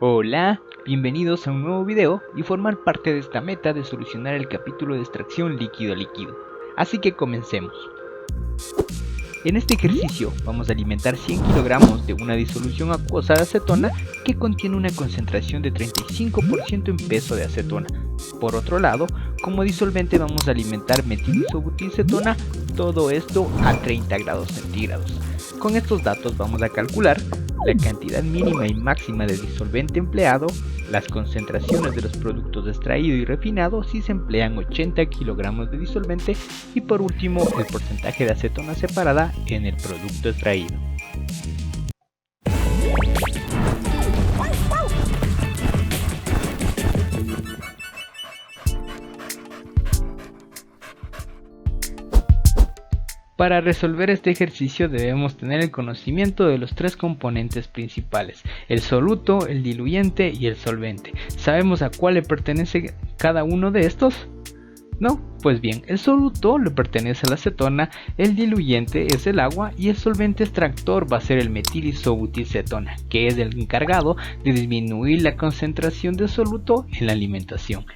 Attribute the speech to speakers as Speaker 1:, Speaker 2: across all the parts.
Speaker 1: Hola, bienvenidos a un nuevo video y formar parte de esta meta de solucionar el capítulo de extracción líquido a líquido. Así que comencemos. En este ejercicio vamos a alimentar 100 kilogramos de una disolución acuosa de acetona que contiene una concentración de 35% en peso de acetona. Por otro lado, como disolvente vamos a alimentar metilisobutilcetona, todo esto a 30 grados centígrados. Con estos datos vamos a calcular la cantidad mínima y máxima de disolvente empleado, las concentraciones de los productos extraídos y refinados si se emplean 80 kilogramos de disolvente y por último el porcentaje de acetona separada en el producto extraído. Para resolver este ejercicio debemos tener el conocimiento de los tres componentes principales, el soluto, el diluyente y el solvente. ¿Sabemos a cuál le pertenece cada uno de estos? ¿No? Pues bien, el soluto le pertenece a la acetona, el diluyente es el agua y el solvente extractor va a ser el metilisobutilcetona, que es el encargado de disminuir la concentración de soluto en la alimentación.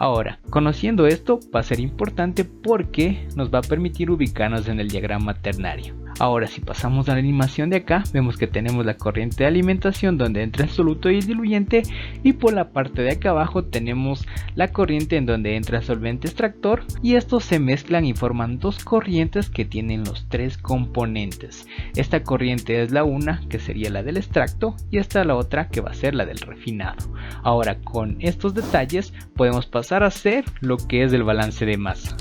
Speaker 1: Ahora, conociendo esto va a ser importante porque nos va a permitir ubicarnos en el diagrama ternario. Ahora, si pasamos a la animación de acá, vemos que tenemos la corriente de alimentación donde entra el soluto y el diluyente, y por la parte de acá abajo tenemos la corriente en donde entra el solvente extractor, y estos se mezclan y forman dos corrientes que tienen los tres componentes. Esta corriente es la una, que sería la del extracto, y esta la otra, que va a ser la del refinado. Ahora, con estos detalles podemos pasar a hacer lo que es el balance de masa.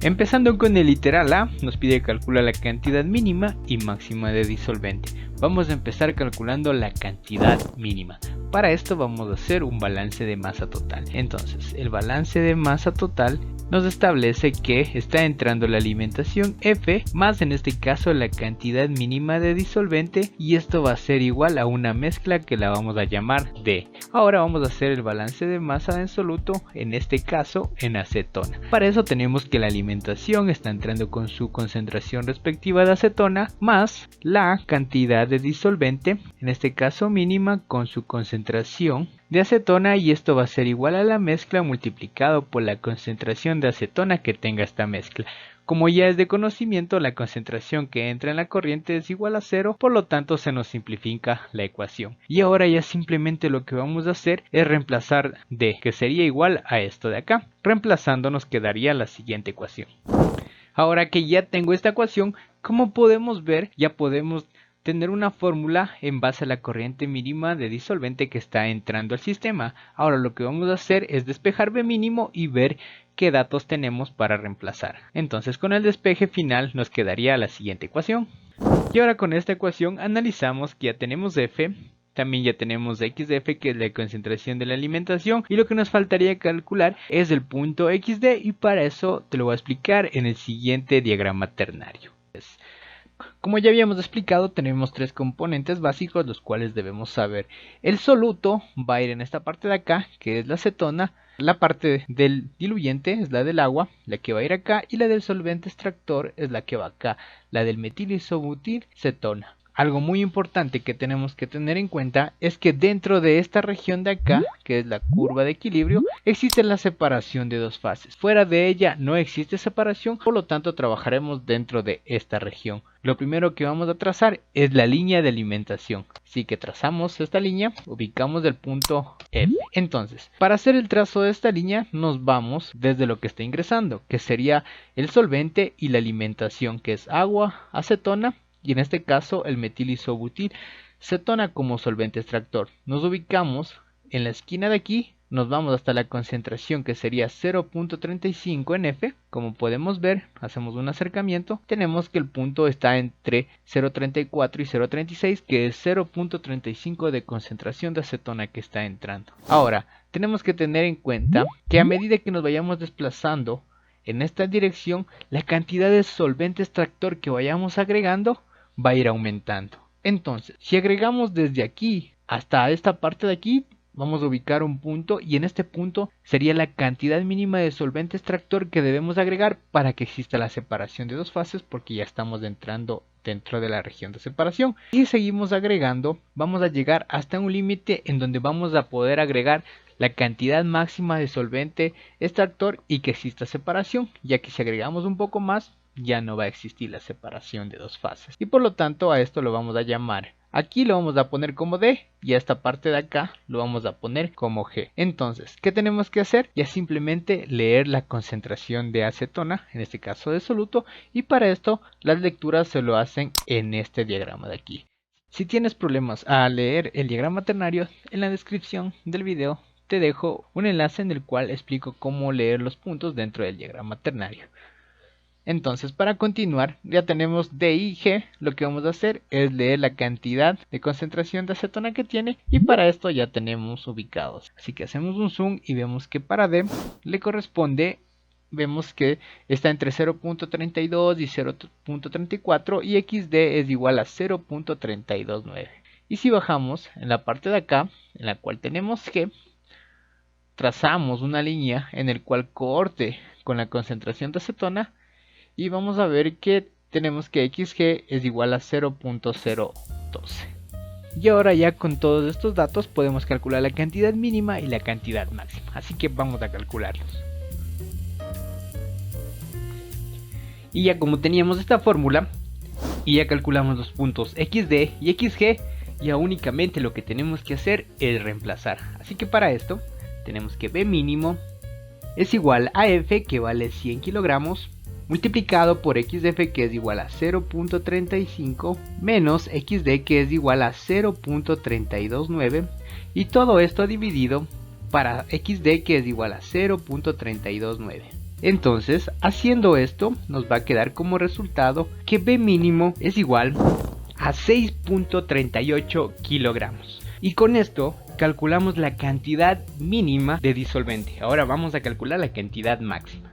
Speaker 1: Empezando con el literal A, nos pide calcular la cantidad mínima y máxima de disolvente. Vamos a empezar calculando la cantidad mínima. Para esto vamos a hacer un balance de masa total. Entonces, el balance de masa total nos establece que está entrando la alimentación F más en este caso la cantidad mínima de disolvente, y esto va a ser igual a una mezcla que la vamos a llamar D. Ahora vamos a hacer el balance de masa en soluto, en este caso en acetona. Para eso tenemos que la alimentación está entrando con su concentración respectiva de acetona más la cantidad de disolvente, en este caso mínima, con su concentración de acetona, y esto va a ser igual a la mezcla multiplicado por la concentración de acetona que tenga esta mezcla. Como ya es de conocimiento, la concentración que entra en la corriente es igual a 0, por lo tanto se nos simplifica la ecuación. Y ahora ya simplemente lo que vamos a hacer es reemplazar D, que sería igual a esto de acá. Reemplazando nos quedaría la siguiente ecuación. Ahora que ya tengo esta ecuación, como podemos ver, ya podemos tener una fórmula en base a la corriente mínima de disolvente que está entrando al sistema. Ahora lo que vamos a hacer es despejar B mínimo y ver qué datos tenemos para reemplazar. Entonces con el despeje final nos quedaría la siguiente ecuación. Y ahora con esta ecuación analizamos que ya tenemos F, también ya tenemos XF, que es la concentración de la alimentación, y lo que nos faltaría calcular es el punto XD, y para eso te lo voy a explicar en el siguiente diagrama ternario. Como ya habíamos explicado, tenemos tres componentes básicos los cuales debemos saber. El soluto va a ir en esta parte de acá, que es la acetona. La parte del diluyente es la del agua, la que va a ir acá, y la del solvente extractor es la que va acá, la del metilisobutilcetona. Algo muy importante que tenemos que tener en cuenta es que dentro de esta región de acá, que es la curva de equilibrio, existe la separación de dos fases. Fuera de ella no existe separación, por lo tanto trabajaremos dentro de esta región. Lo primero que vamos a trazar es la línea de alimentación. Así que trazamos esta línea, ubicamos el punto F. Entonces, para hacer el trazo de esta línea nos vamos desde lo que está ingresando, que sería el solvente y la alimentación, que es agua, acetona, y en este caso el metilisobutilcetona como solvente extractor. Nos ubicamos en la esquina de aquí, nos vamos hasta la concentración que sería 0.35 en F. Como podemos ver, hacemos un acercamiento, tenemos que el punto está entre 0.34 y 0.36, que es 0.35 de concentración de acetona que está entrando. Ahora, tenemos que tener en cuenta que a medida que nos vayamos desplazando en esta dirección, la cantidad de solvente extractor que vayamos agregando va a ir aumentando. Entonces, si agregamos desde aquí hasta esta parte de aquí, vamos a ubicar un punto y en este punto sería la cantidad mínima de solvente extractor que debemos agregar para que exista la separación de dos fases, porque ya estamos entrando dentro de la región de separación. Y si seguimos agregando, vamos a llegar hasta un límite en donde vamos a poder agregar la cantidad máxima de solvente extractor y que exista separación, ya que si agregamos un poco más ya no va a existir la separación de dos fases y por lo tanto a esto lo vamos a llamar, aquí lo vamos a poner como D y a esta parte de acá lo vamos a poner como G. Entonces, ¿qué tenemos que hacer? Ya simplemente leer la concentración de acetona, en este caso de soluto, y para esto las lecturas se lo hacen en este diagrama de aquí. Si tienes problemas al leer el diagrama ternario, en la descripción del video te dejo un enlace en el cual explico cómo leer los puntos dentro del diagrama ternario. Entonces, para continuar, ya tenemos D y G. Lo que vamos a hacer es leer la cantidad de concentración de acetona que tiene y para esto ya tenemos ubicados. Así que hacemos un zoom y vemos que para D le corresponde, vemos que está entre 0.32 y 0.34 y XD es igual a 0.329. Y si bajamos en la parte de acá, en la cual tenemos G, trazamos una línea en el cual coorte con la concentración de acetona y vamos a ver que tenemos que XG es igual a 0.012. Y ahora ya con todos estos datos podemos calcular la cantidad mínima y la cantidad máxima, así que vamos a calcularlos. Y ya como teníamos esta fórmula y ya calculamos los puntos XD y XG, ya únicamente lo que tenemos que hacer es reemplazar. Así que para esto tenemos que B mínimo es igual a F, que vale 100 kilogramos, multiplicado por XF, que es igual a 0.35, menos XD, que es igual a 0.329, y todo esto dividido para XD, que es igual a 0.329. Entonces, haciendo esto, nos va a quedar como resultado que B mínimo es igual a 6.38 kilogramos. Y con esto calculamos la cantidad mínima de disolvente. Ahora vamos a calcular la cantidad máxima.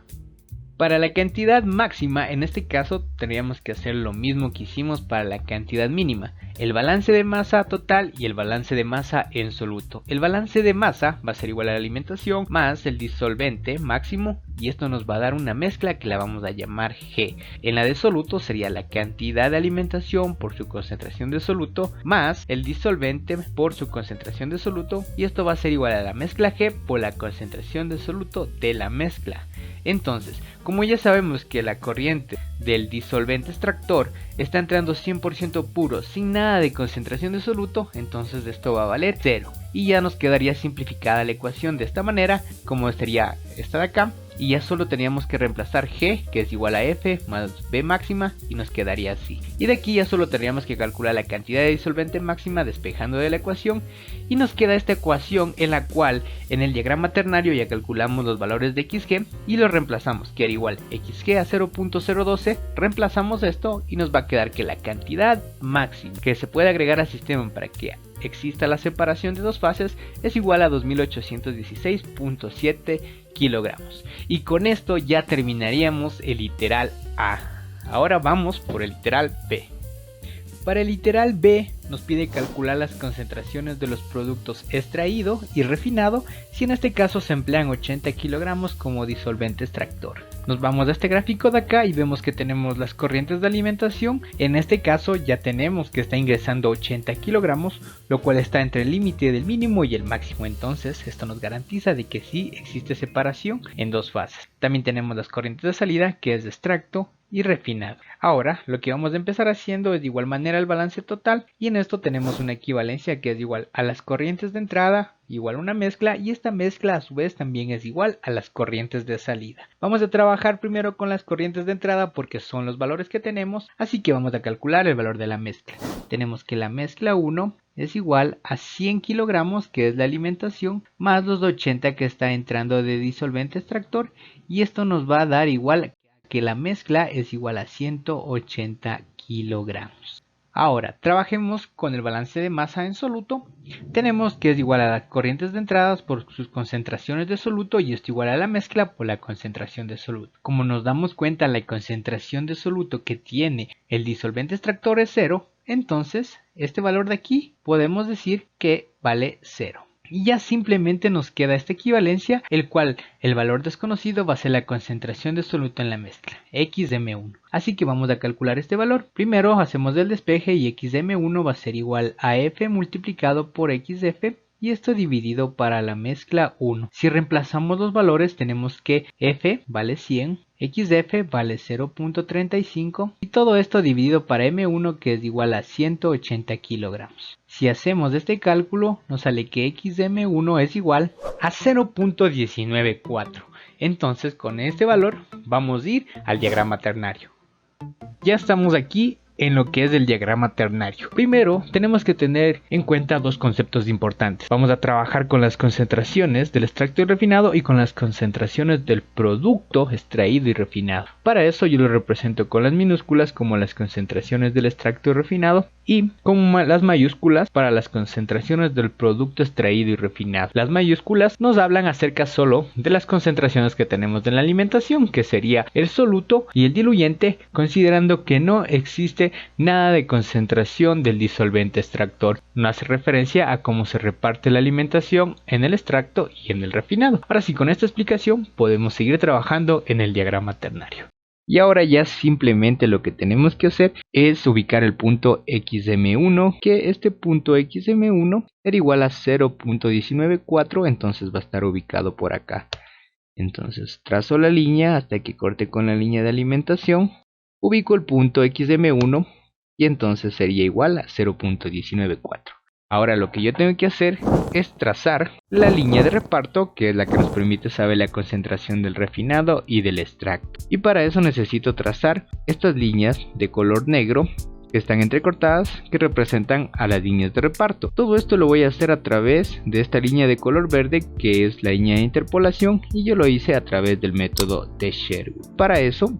Speaker 1: Para la cantidad máxima, en este caso, tendríamos que hacer lo mismo que hicimos para la cantidad mínima. El balance de masa total y el balance de masa en soluto. El balance de masa va a ser igual a la alimentación más el disolvente máximo, y esto nos va a dar una mezcla que la vamos a llamar G. En la de soluto sería la cantidad de alimentación por su concentración de soluto más el disolvente por su concentración de soluto, y esto va a ser igual a la mezcla G por la concentración de soluto de la mezcla. Entonces, como ya sabemos que la corriente del disolvente extractor está entrando 100% puro sin nada de concentración de soluto, entonces esto va a valer 0. Y ya nos quedaría simplificada la ecuación de esta manera, como sería esta de acá. Y ya solo teníamos que reemplazar G, que es igual a F más B máxima, y nos quedaría así. Y de aquí ya solo tendríamos que calcular la cantidad de disolvente máxima despejando de la ecuación, y nos queda esta ecuación en la cual en el diagrama ternario ya calculamos los valores de XG y los reemplazamos, que era igual XG a 0.012, reemplazamos esto y nos va a quedar que la cantidad máxima que se puede agregar al sistema para que exista la separación de dos fases es igual a 2816.7 kilogramos. Y con esto ya terminaríamos el literal A. Ahora vamos por el literal B. Para el literal B nos pide calcular las concentraciones de los productos extraído y refinado, si en este caso se emplean 80 kilogramos como disolvente extractor. Nos vamos a este gráfico de acá y vemos que tenemos las corrientes de alimentación. En este caso ya tenemos que está ingresando 80 kilogramos, lo cual está entre el límite del mínimo y el máximo. Entonces esto nos garantiza de que sí existe separación en dos fases. También tenemos las corrientes de salida, que es de extracto y refinado. Ahora lo que vamos a empezar haciendo es de igual manera el balance total, y en esto tenemos una equivalencia que es igual a las corrientes de entrada igual a una mezcla, y esta mezcla a su vez también es igual a las corrientes de salida. Vamos a trabajar primero con las corrientes de entrada porque son los valores que tenemos, así que vamos a calcular el valor de la mezcla. Tenemos que la mezcla 1 es igual a 100 kilogramos, que es la alimentación, más los 80 que está entrando de disolvente extractor, y esto nos va a dar igual que la mezcla es igual a 180 kilogramos. Ahora, trabajemos con el balance de masa en soluto. Tenemos que es igual a las corrientes de entradas por sus concentraciones de soluto, y esto igual a la mezcla por la concentración de soluto. Como nos damos cuenta, la concentración de soluto que tiene el disolvente extractor es 0, entonces este valor de aquí podemos decir que vale 0. Y ya simplemente nos queda esta equivalencia, el cual el valor desconocido va a ser la concentración de soluto en la mezcla, X de M1. Así que vamos a calcular este valor. Primero hacemos el despeje y X de M1 va a ser igual a F multiplicado por X de F. Y esto dividido para la mezcla 1. Si reemplazamos los valores tenemos que F vale 100, X de F vale 0.35 y todo esto dividido para M1 que es igual a 180 kilogramos. Si hacemos este cálculo nos sale que X de M1 es igual a 0.194. Entonces con este valor vamos a ir al diagrama ternario. Ya estamos aquí en lo que es el diagrama ternario. Primero tenemos que tener en cuenta dos conceptos importantes. Vamos a trabajar con las concentraciones del extracto y refinado y con las concentraciones del producto extraído y refinado. Para eso yo lo represento con las minúsculas como las concentraciones del extracto y refinado y con las mayúsculas para las concentraciones del producto extraído y refinado. Las mayúsculas nos hablan acerca solo de las concentraciones que tenemos en la alimentación, que sería el soluto y el diluyente, considerando que no existe nada de concentración del disolvente extractor. No hace referencia a cómo se reparte la alimentación en el extracto y en el refinado. Ahora sí, con esta explicación podemos seguir trabajando en el diagrama ternario. Y ahora ya simplemente lo que tenemos que hacer es ubicar el punto XM1, que este punto XM1 era igual a 0.194, entonces va a estar ubicado por acá. Entonces trazo la línea hasta que corte con la línea de alimentación. Ubico el punto XM1 y entonces sería igual a 0.194. Ahora lo que yo tengo que hacer es trazar la línea de reparto, que es la que nos permite saber la concentración del refinado y del extracto. Y para eso necesito trazar estas líneas de color negro que están entrecortadas, que representan a las líneas de reparto. Todo esto lo voy a hacer a través de esta línea de color verde, que es la línea de interpolación, y yo lo hice a través del método de Sherwood. Para eso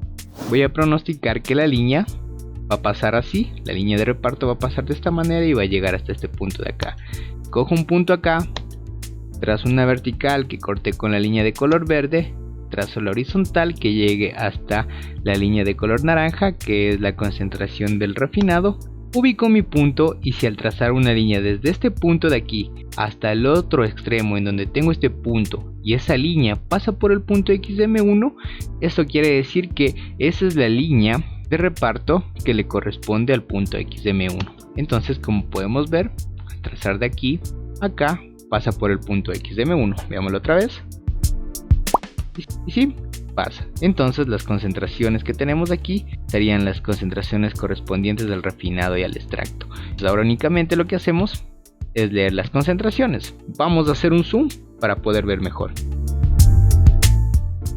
Speaker 1: voy a pronosticar que la línea va a pasar así, la línea de reparto va a pasar de esta manera y va a llegar hasta este punto de acá. Cojo un punto acá, trazo una vertical que corte con la línea de color verde, trazo la horizontal que llegue hasta la línea de color naranja, que es la concentración del refinado. Ubico mi punto y si al trazar una línea desde este punto de aquí hasta el otro extremo en donde tengo este punto y esa línea pasa por el punto XM1, eso quiere decir que esa es la línea de reparto que le corresponde al punto XM1. Entonces, como podemos ver, al trazar de aquí a acá pasa por el punto XM1. Veámoslo otra vez. Y sí, pasa. Entonces las concentraciones que tenemos aquí serían las concentraciones correspondientes del refinado y al extracto. Entonces ahora únicamente lo que hacemos es leer las concentraciones. Vamos a hacer un zoom para poder ver mejor.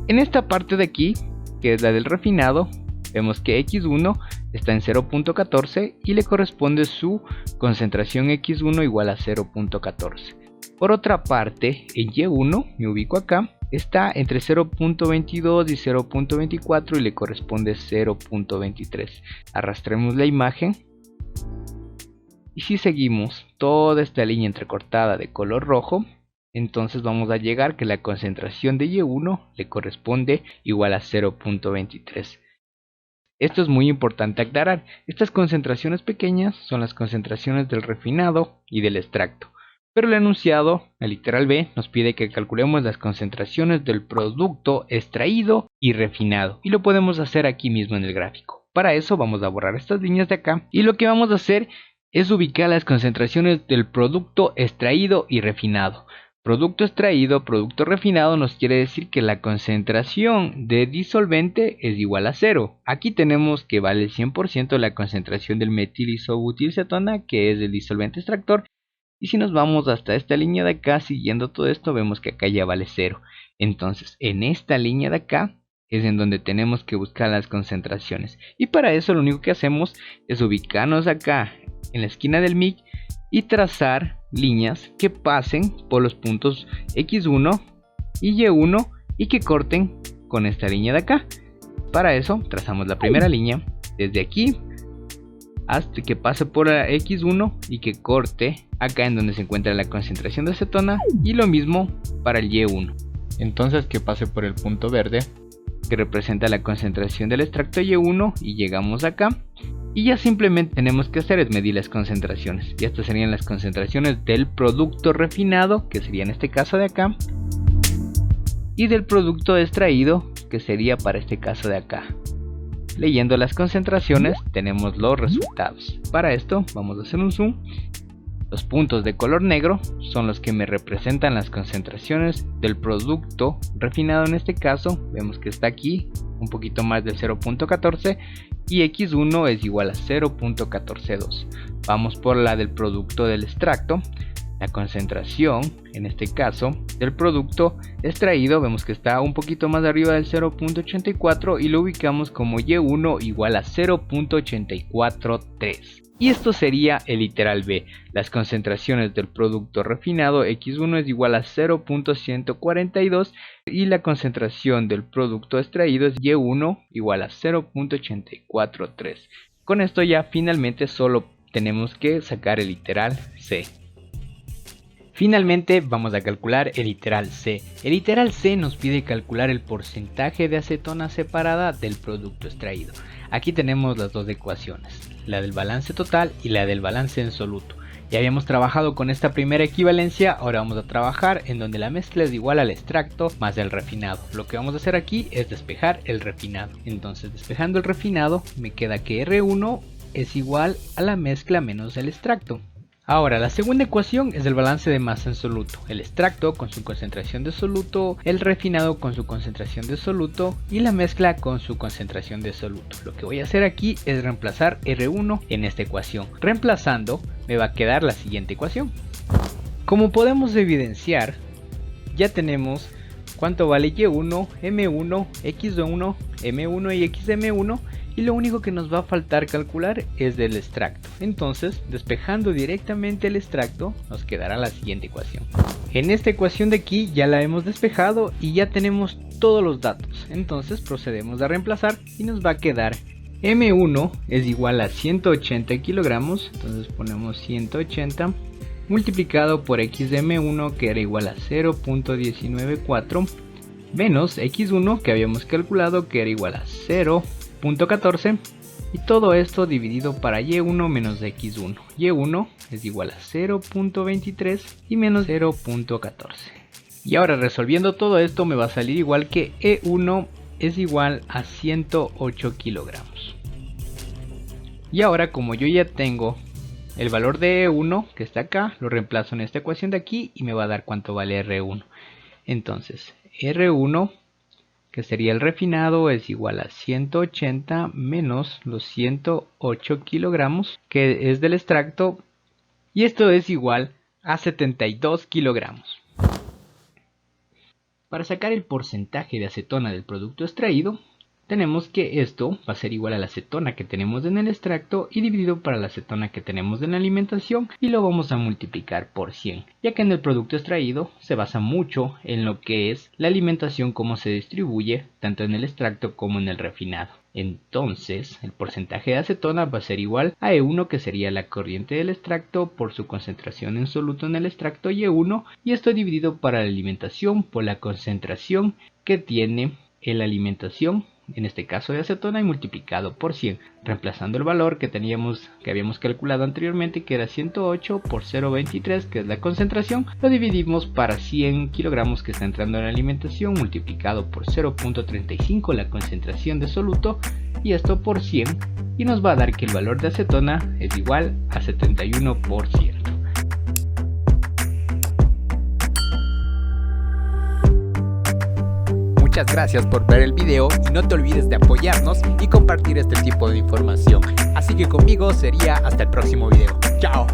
Speaker 1: En esta parte de aquí, que es la del refinado, vemos que X1 está en 0.14 y le corresponde su concentración X1 igual a 0.14. Por otra parte, en Y1, me ubico acá, está entre 0.22 y 0.24 y le corresponde 0.23. Arrastremos la imagen y si seguimos toda esta línea entrecortada de color rojo, entonces vamos a llegar que la concentración de Y1 le corresponde igual a 0.23. Esto es muy importante aclarar. Estas concentraciones pequeñas son las concentraciones del refinado y del extracto. Pero el enunciado, la literal B, nos pide que calculemos las concentraciones del producto extraído y refinado. Y lo podemos hacer aquí mismo en el gráfico. Para eso vamos a borrar estas líneas de acá. Y lo que vamos a hacer es ubicar las concentraciones del producto extraído y refinado. Producto extraído, producto refinado nos quiere decir que la concentración de disolvente es igual a 0. Aquí tenemos que vale 100% la concentración del metilisobutilcetona, que es el disolvente extractor. Y si nos vamos hasta esta línea de acá, siguiendo todo esto, vemos que acá ya vale 0. Entonces, en esta línea de acá es en donde tenemos que buscar las concentraciones. Y para eso lo único que hacemos es ubicarnos acá en la esquina del MIC y trazar líneas que pasen por los puntos X1 y Y1 y que corten con esta línea de acá. Para eso trazamos la primera línea desde aquí hasta que pase por la X1 y que corte acá en donde se encuentra la concentración de acetona, y lo mismo para el Y1. Entonces que pase por el punto verde que representa la concentración del extracto Y1 y llegamos acá Y ya simplemente tenemos que hacer es medir las concentraciones. Y estas serían las concentraciones del producto refinado, que sería en este caso de acá, y del producto extraído, que sería para este caso de acá. Leyendo las concentraciones tenemos los resultados. Para esto vamos a hacer un zoom. Los puntos de color negro son los que me representan las concentraciones del producto refinado. En este caso vemos que está aquí un poquito más del 0.14 y x1 es igual a 0.142. Vamos por la del producto del extracto. La concentración, en este caso, del producto extraído, vemos que está un poquito más arriba del 0.84 y lo ubicamos como Y1 igual a 0.843. Y esto sería el literal B. Las concentraciones del producto refinado X1 es igual a 0.142 y la concentración del producto extraído es Y1 igual a 0.843. Con esto ya finalmente solo tenemos que sacar el literal C. Finalmente vamos a calcular el literal C. El literal C nos pide calcular el porcentaje de acetona separada del producto extraído. Aquí tenemos las dos ecuaciones, la del balance total y la del balance en soluto. Ya habíamos trabajado con esta primera equivalencia, ahora vamos a trabajar en donde la mezcla es igual al extracto más el refinado. Lo que vamos a hacer aquí es despejar el refinado. Entonces, despejando el refinado me queda que R1 es igual a la mezcla menos el extracto. Ahora, la segunda ecuación es el balance de masa en soluto, el extracto con su concentración de soluto, el refinado con su concentración de soluto y la mezcla con su concentración de soluto. Lo que voy a hacer aquí es reemplazar R1 en esta ecuación. Reemplazando, me va a quedar la siguiente ecuación. Como podemos evidenciar, ya tenemos cuánto vale Y1, M1, X1, M1 y XM1. Y lo único que nos va a faltar calcular es del extracto. Entonces, despejando directamente el extracto, nos quedará la siguiente ecuación. En esta ecuación de aquí ya la hemos despejado y ya tenemos todos los datos. Entonces procedemos a reemplazar y nos va a quedar M1 es igual a 180 kilogramos. Entonces ponemos 180 multiplicado por XM1 que era igual a 0.194 menos X1 que habíamos calculado que era igual a 0.14 y todo esto dividido para Y1 menos X1. Y1 es igual a 0.23 y menos 0.14. Y ahora resolviendo todo esto me va a salir igual que E1 es igual a 108 kilogramos. Y ahora como yo ya tengo el valor de E1 que está acá, lo reemplazo en esta ecuación de aquí y me va a dar cuánto vale R1. Entonces R1, que sería el refinado, es igual a 180 menos los 108 kilogramos, que es del extracto, y esto es igual a 72 kilogramos. Para sacar el porcentaje de acetona del producto extraído, tenemos que esto va a ser igual a la acetona que tenemos en el extracto y dividido para la acetona que tenemos en la alimentación y lo vamos a multiplicar por 100, ya que en el producto extraído se basa mucho en lo que es la alimentación, cómo se distribuye tanto en el extracto como en el refinado. Entonces el porcentaje de acetona va a ser igual a E1, que sería la corriente del extracto por su concentración en soluto en el extracto Y1, y esto dividido para la alimentación por la concentración que tiene en la alimentación, en este caso de acetona, y multiplicado por 100, reemplazando el valor que habíamos calculado anteriormente, que era 108 por 0.23, que es la concentración, lo dividimos para 100 kilogramos que está entrando en la alimentación, multiplicado por 0.35 la concentración de soluto, y esto por 100, y nos va a dar que el valor de acetona es igual a 71%.
Speaker 2: Muchas gracias por ver el video y no te olvides de apoyarnos y compartir este tipo de información. Así que conmigo sería hasta el próximo video. ¡Chao!